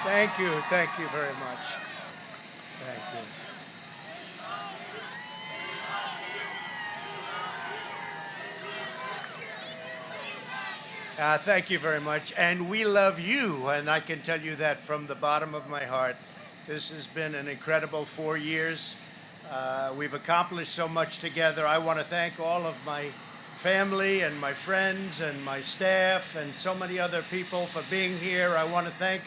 Thank you. Thank you very much. Thank you. Thank you very much. And we love you, and I can tell you that from the bottom of my heart. This has been an incredible 4 years. We've accomplished so much together. I want to thank all of my family and my friends and my staff and so many other people for being here. I want to thank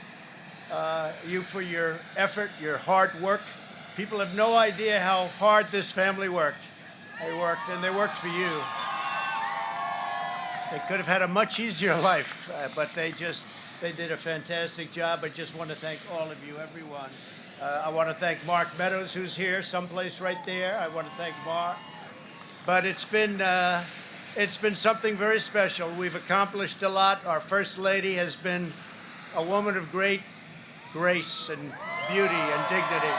you for your effort, your hard work. People have no idea how hard this family worked. They worked, and they worked for you. They could have had a much easier life, but they did a fantastic job. I just want to thank all of you, everyone. I want to thank Mark Meadows, who's here, someplace right there. I want to thank Mark. But it's been something very special. We've accomplished a lot. Our First Lady has been a woman of great grace and beauty and dignity.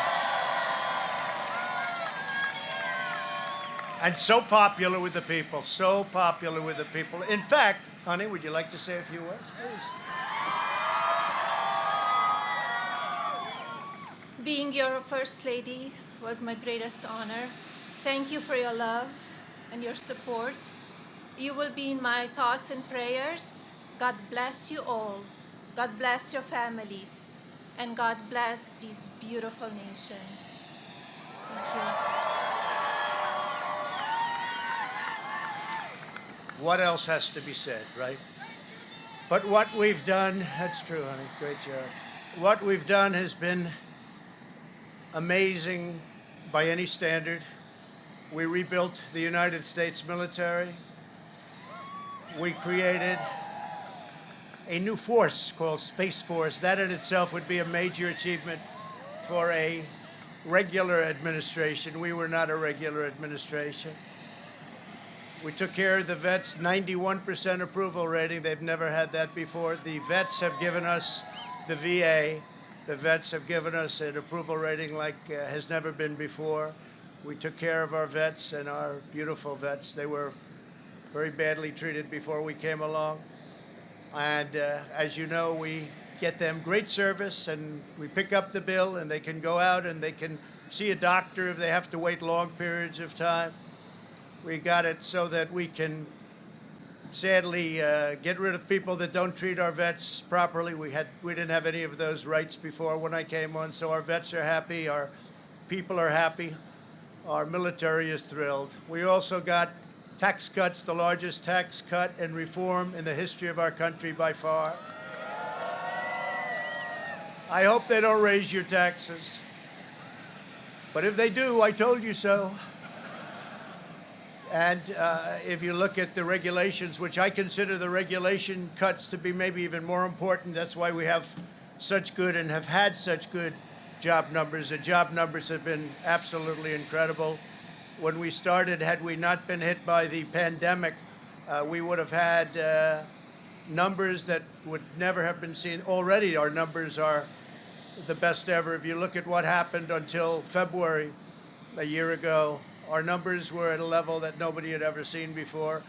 And so popular with the people, so popular with the people. In fact, honey, would you like to say a few words, please? Being your First Lady was my greatest honor. Thank you for your love and your support. You will be in my thoughts and prayers. God bless you all. God bless your families. And God bless this beautiful nation. Thank you. What else has to be said, right? But what we've done, that's true, honey, great job. What we've done has been amazing by any standard. We rebuilt the United States military. We created a new force called Space Force. That in itself would be a major achievement for a regular administration. We were not a regular administration. We took care of the vets, 91% approval rating. They've never had that before. The vets have given us, the VA, the vets have given us an approval rating like has never been before. We took care of our vets and our beautiful vets. They were very badly treated before we came along. And as you know, we get them great service, and we pick up the bill, and they can go out and they can see a doctor if they have to wait long periods of time. We got it so that we can sadly get rid of people that don't treat our vets properly. We didn't have any of those rights before when I came on, so our vets are happy, our people are happy, our military is thrilled. We also got tax cuts, the largest tax cut and reform in the history of our country by far. I hope they don't raise your taxes. But if they do, I told you so. And if you look at the regulations, which I consider the regulation cuts to be maybe even more important, that's why we have such good and have had such good job numbers. The job numbers have been absolutely incredible. When we started, had we not been hit by the pandemic, we would have had numbers that would never have been seen. Already our numbers are the best ever. If you look at what happened until February a year ago, our numbers were at a level that nobody had ever seen before.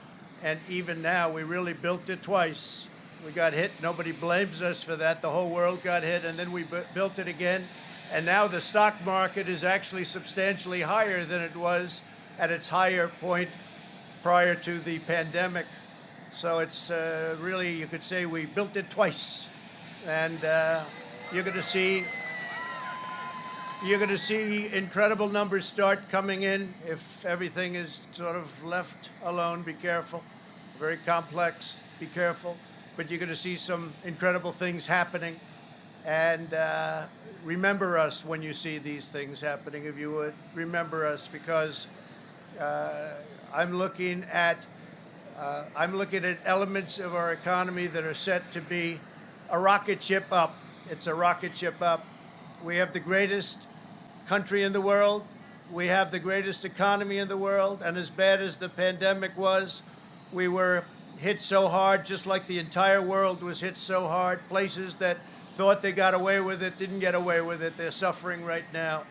And even now, we really built it twice. We got hit. Nobody blames us for that. The whole world got hit, and then we built it again. And now the stock market is actually substantially higher than it was at its higher point prior to the pandemic. So it's really, you could say we built it twice. And you're going to see incredible numbers start coming in if everything is sort of left alone. Be careful. Very complex. Be careful. But you're going to see some incredible things happening. And remember us when you see these things happening, if you would. Remember us, because I'm looking at elements of our economy that are set to be a rocket ship up. It's a rocket ship up. We have the greatest country in the world. We have the greatest economy in the world. And as bad as the pandemic was, we were hit so hard, just like the entire world was hit so hard. Places that thought they got away with it didn't get away with it. They're suffering right now.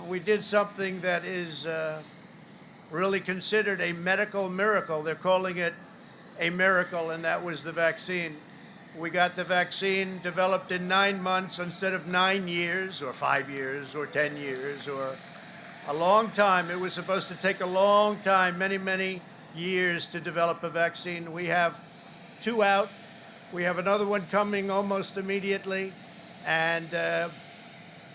We did something that is really considered a medical miracle. They're calling it a miracle, and that was the vaccine. We got the vaccine developed in 9 months instead of 9 years or 5 years or 10 years or a long time. It was supposed to take a long time, many, many years to develop a vaccine. We have 2 out. We have another one coming almost immediately. And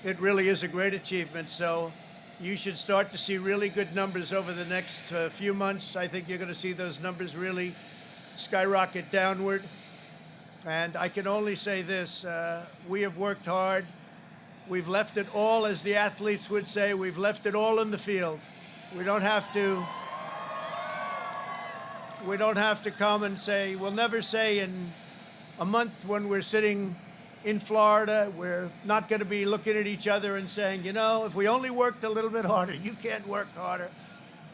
it really is a great achievement. So you should start to see really good numbers over the next few months. I think you're going to see those numbers really skyrocket downward. And I can only say this, we have worked hard. We've left it all, as the athletes would say, we've left it all in the field. We don't have to come and say, we'll never say in a month when we're sitting in Florida, we're not going to be looking at each other and saying, you know, if we only worked a little bit harder, you can't work harder.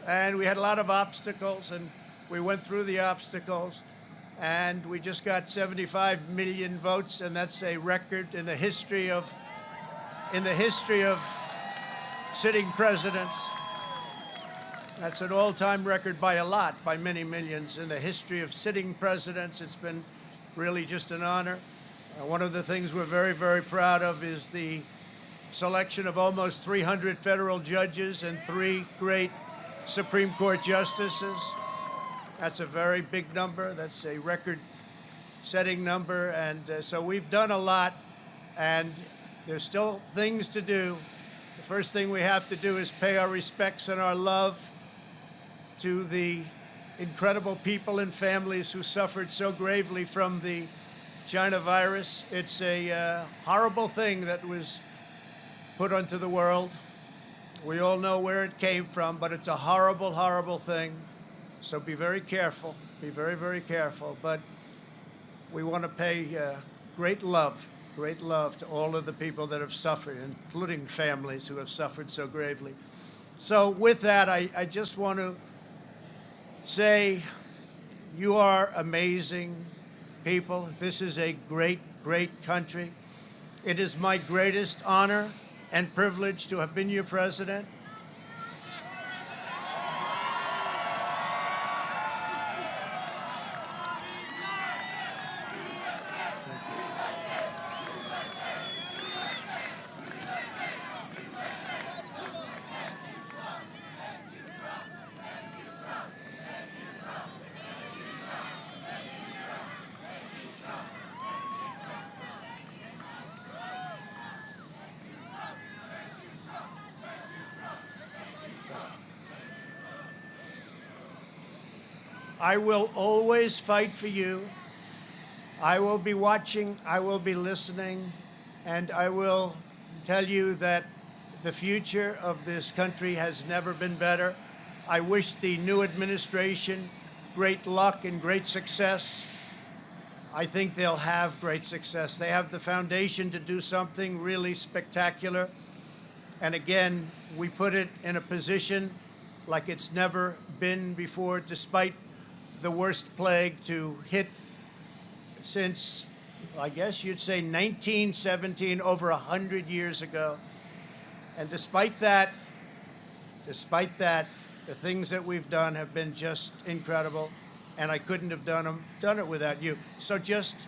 And we had a lot of obstacles, and we went through the obstacles, and we just got 75 million votes, and that's a record in the history of sitting presidents. That's an all-time record by a lot, by many millions. In the history of sitting presidents, it's been really just an honor. One of the things we're very, very proud of is the selection of almost 300 federal judges and 3 great Supreme Court justices. That's a very big number. That's a record-setting number. And so we've done a lot, and there's still things to do. The first thing we have to do is pay our respects and our love to the incredible people and families who suffered so gravely from the China virus. It's a horrible thing that was put onto the world. We all know where it came from, but it's a horrible, horrible thing. So be very careful. Be very, very careful. But we want to pay great love to all of the people that have suffered, including families who have suffered so gravely. So with that, I just want to say you are amazing people. This is a great, great country. It is my greatest honor and privilege to have been your president. I will always fight for you. I will be watching, I will be listening, and I will tell you that the future of this country has never been better. I wish the new administration great luck and great success. I think they'll have great success. They have the foundation to do something really spectacular. And again, we put it in a position like it's never been before, despite the worst plague to hit since, I guess you'd say 1917, over 100 years ago. And despite that, the things that we've done have been just incredible, and I couldn't have done it without you. So just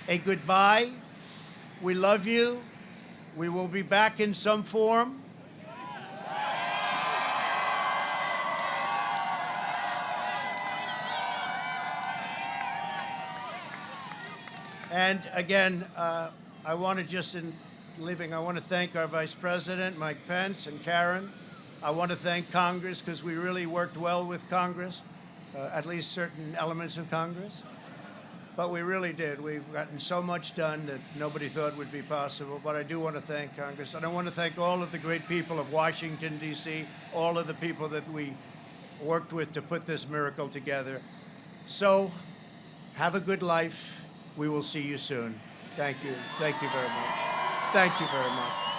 a goodbye. We love you. We will be back in some form. And again, I want to just, in leaving, I want to thank our Vice President, Mike Pence, and Karen. I want to thank Congress, because we really worked well with Congress, at least certain elements of Congress. But we really did. We've gotten so much done that nobody thought would be possible. But I do want to thank Congress. And I want to thank all of the great people of Washington, D.C., all of the people that we worked with to put this miracle together. So have a good life. We will see you soon. Thank you. Thank you very much. Thank you very much.